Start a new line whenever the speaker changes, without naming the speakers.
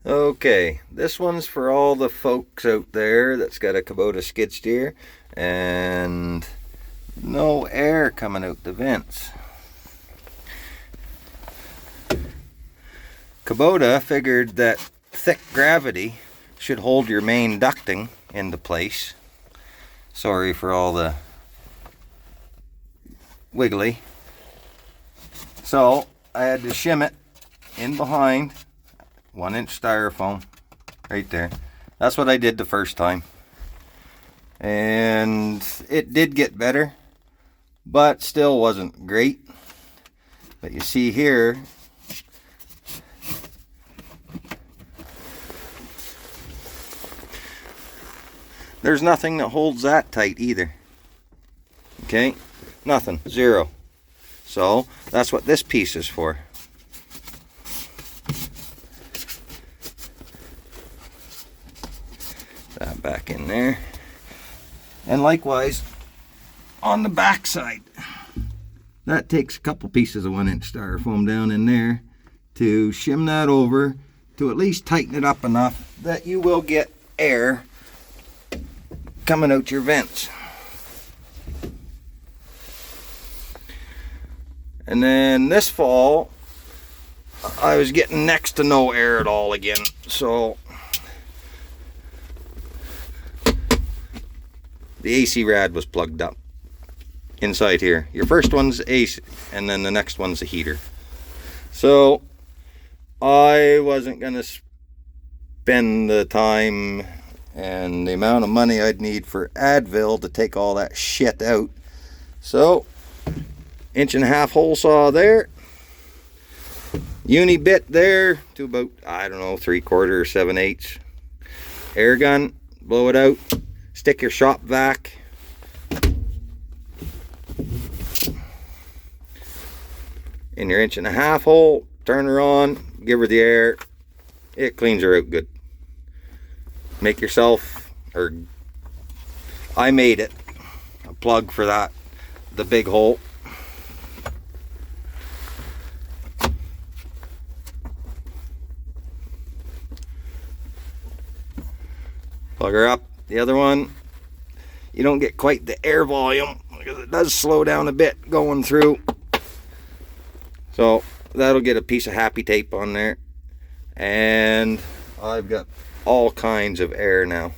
Okay, this one's for all the folks out there that's got a Kubota skid steer and no air coming out the vents. Kubota figured that thick gravity should hold your main ducting into place. Sorry for all the wiggly. So I had to shim it in behind, 1-inch styrofoam right there. That's what I did the first time, and it did get better, but still wasn't great. But you see here, there's nothing that holds that tight either. Okay, nothing, zero. So that's what this piece is for. That back in there. And likewise on the back side, that takes a couple pieces of 1-inch styrofoam down in there to shim that over to at least tighten it up enough that you will get air coming out your vents. And then this fall I was getting next to no air at all again, so the AC rad was plugged up inside here. Your first one's AC and then the next one's a heater. So I wasn't gonna spend the time and the amount of money I'd need for Advil to take all that shit out. So 1.5-inch hole saw there, uni bit there to about, I don't know, 3/4 or 7/8, air gun, blow it out, stick your shop vac in your 1.5-inch hole, turn her on, give her the air, it cleans her out good. Make yourself, or I made it, a plug for that, the big hole. Plug her up. The other one, you don't get quite the air volume because it does slow down a bit going through. So that'll get a piece of happy tape on there, and I've got all kinds of air now.